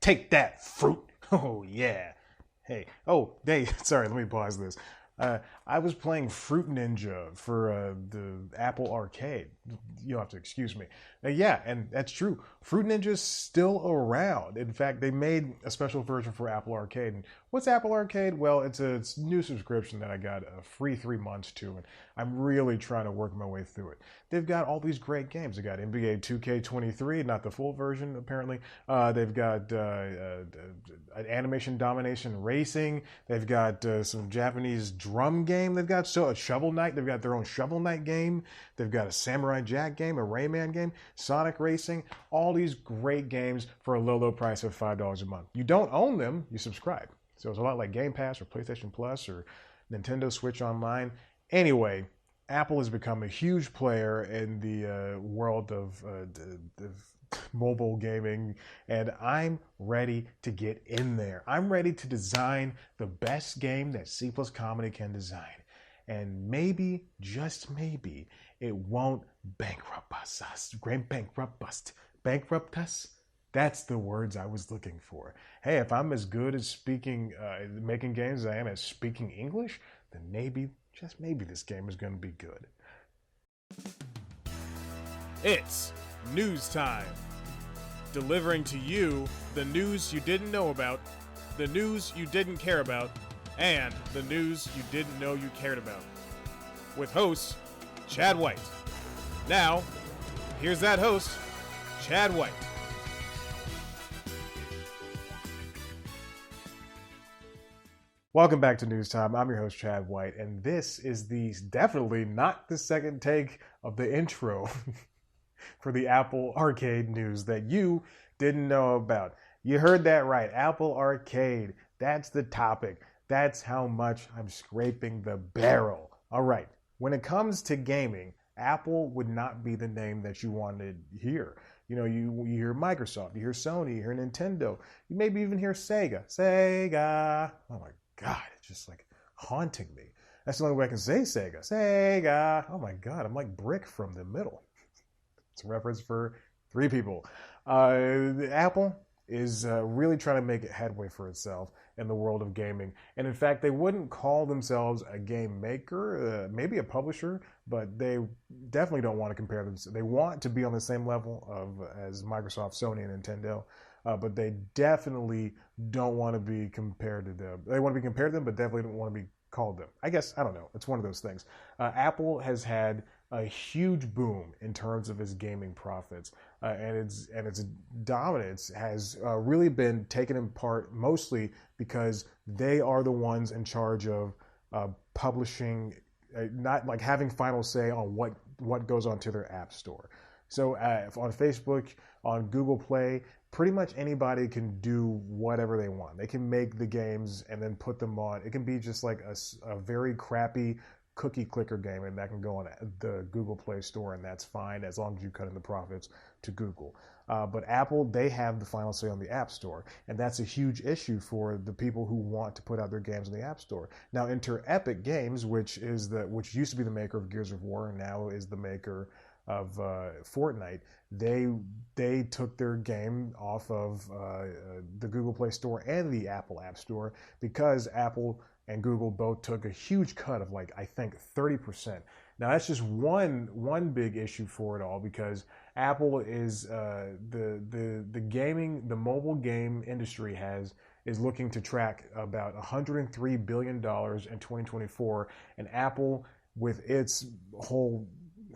Take that, fruit. Oh, yeah. Hey, sorry, let me pause this. I was playing Fruit Ninja for the Apple Arcade. You'll have to excuse me. Yeah, and that's true. Fruit Ninja's still around. In fact, they made a special version for Apple Arcade. And what's Apple Arcade? Well, it's a new subscription that I got a free 3 months to, and I'm really trying to work my way through it. They've got all these great games. They got NBA 2K23, not the full version apparently. They've got animation domination racing. They've got some Japanese drum game. They've got a Shovel Knight. They've got their own Shovel Knight game. They've got a Samurai Jack game, a Rayman game, Sonic Racing. All these great games for a low price of $5 a month. You don't own them. You subscribe. So it's a lot like Game Pass or PlayStation Plus or Nintendo Switch Online. Anyway, Apple has become a huge player in the world of mobile gaming, and I'm ready to get in there. I'm ready to design the best game that C+ Comedy can design. And maybe, just maybe, it won't bankrupt us. Bankrupt us? That's the words I was looking for. Hey, if I'm as good at making games as I am at speaking English, then maybe, just maybe, this game is going to be good. It's news time. Delivering to you the news you didn't know about, the news you didn't care about, and the news you didn't know you cared about. With host, Chad White. Now, here's that host, Chad White. Welcome back to News Time. I'm your host, Chad White, and this is definitely not the second take of the intro for the Apple Arcade news that you didn't know about. You heard that right. Apple Arcade. That's the topic. That's how much I'm scraping the barrel. All right. When it comes to gaming, Apple would not be the name that you want to hear. You know, you hear Microsoft, you hear Sony, you hear Nintendo, you maybe even hear Sega. Sega. Oh my God, it's just like haunting me. That's the only way I can say Sega. Sega. Oh my God, I'm like Brick from The Middle. It's a reference for 3 people. Apple is really trying to make a headway for itself in the world of gaming. And in fact, they wouldn't call themselves a game maker, maybe a publisher, but they definitely don't want to compare them. They want to be on the same level as Microsoft, Sony, and Nintendo. But they definitely don't want to be compared to them. They want to be compared to them, but definitely don't want to be called them. I guess, I don't know. It's one of those things. Apple has had a huge boom in terms of its gaming profits, and its dominance has really been taken in part mostly because they are the ones in charge of publishing, not like having final say on what goes onto their app store. So on Facebook, on Google Play, pretty much anybody can do whatever they want. They can make the games and then put them on. It can be just like a very crappy cookie clicker game, and that can go on the Google Play Store, and that's fine as long as you cut in the profits to Google. But Apple, they have the final say on the App Store, and that's a huge issue for the people who want to put out their games in the App Store. Now, enter Epic Games, which used to be the maker of Gears of War and now is the maker of Fortnite. They took their game off of the Google Play Store and the Apple App Store because Apple and Google both took a huge cut of I think 30%. Now that's just one big issue for it all, because Apple is the mobile game industry is looking to track about $103 billion in 2024, and Apple, with its whole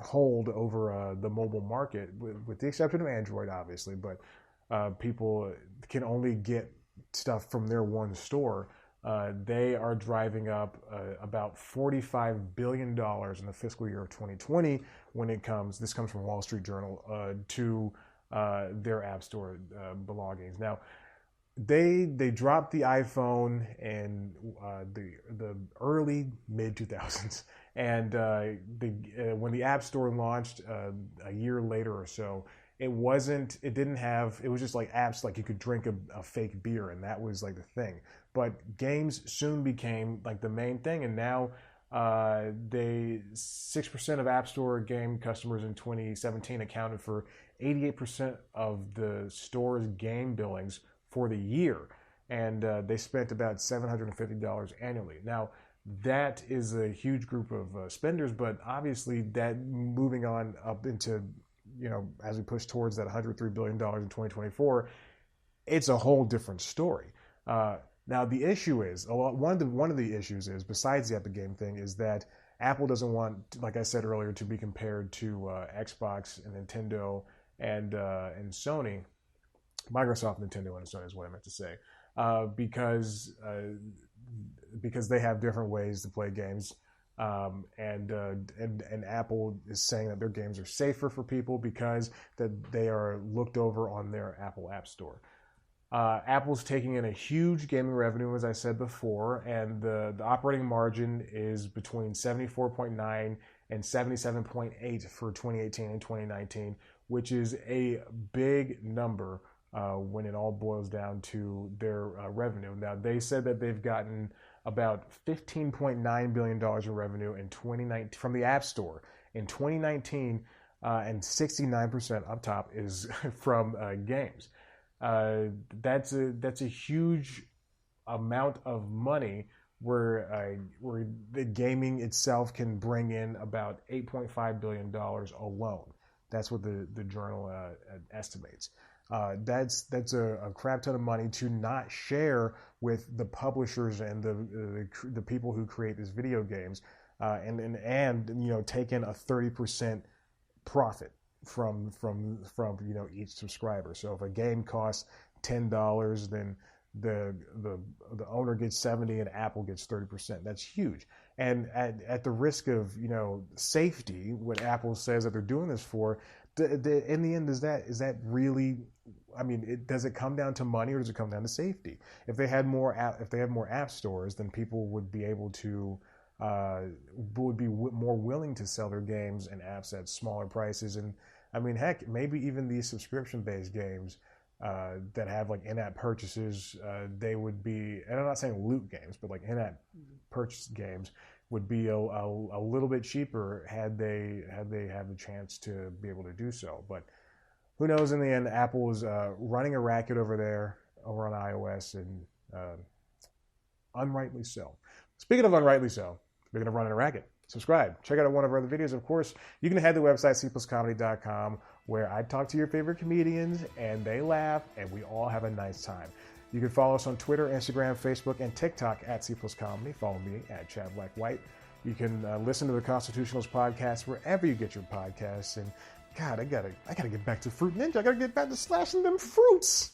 hold over the mobile market, with the exception of Android, obviously, but people can only get stuff from their one store. They are driving up about $45 billion in the fiscal year of 2020 this comes from Wall Street Journal, to their App Store belongings. Now, they dropped the iPhone in the early mid 2000s, and when the App Store launched a year later or so, it was just like apps like you could drink a fake beer, and that was like the thing. But games soon became like the main thing, and now 6% of App Store game customers in 2017 accounted for 88% of the store's game billings for the year, and they spent about $750 annually. Now, that is a huge group of spenders, but obviously that moving on up into, as we push towards that $103 billion in 2024, it's a whole different story. Now, the issue is, one of the issues is, besides the Epic Game thing, is that Apple doesn't want, like I said earlier, to be compared to Xbox and Nintendo and Sony. Microsoft, Nintendo, and Sony is what I meant to say. Because they have different ways to play games, and Apple is saying that their games are safer for people because that they are looked over on their Apple App Store. Apple's taking in a huge gaming revenue, as I said before, and the operating margin is between 74.9 and 77.8 for 2018 and 2019, which is a big number when it all boils down to their revenue. Now, they said that they've gotten about $15.9 billion in revenue in 2019 from the App Store in 2019, and 69% up top is from games. That's a huge amount of money where the gaming itself can bring in about $8.5 billion alone. That's what the journal estimates. That's a crap ton of money to not share with the publishers and the people who create these video games, and take in a 30% profit from each subscriber. So if a game costs $10, then the owner gets 70 and Apple gets 30%. That's huge. And at the risk of safety, what Apple says that they're doing this for, in the end, is that really? I mean, does it come down to money or does it come down to safety? If they had more app stores, then people would be able to would be more willing to sell their games and apps at smaller prices. And I mean, heck, maybe even these subscription-based games that have like in-app purchases, they would be, and I'm not saying loot games, but like in-app purchase games would be a little bit cheaper had they had the chance to be able to do so. But who knows? In the end, Apple is running a racket over on iOS, and unrightly so. Speaking of unrightly so, speaking of running a racket, subscribe. Check out one of our other videos. Of course, you can head to the website cpluscomedy.com, where I talk to your favorite comedians, and they laugh, and we all have a nice time. You can follow us on Twitter, Instagram, Facebook, and TikTok at cpluscomedy. Follow me at Chad Black White. You can listen to the Constitutionals podcast wherever you get your podcasts. And God, I gotta get back to Fruit Ninja. I gotta get back to slashing them fruits.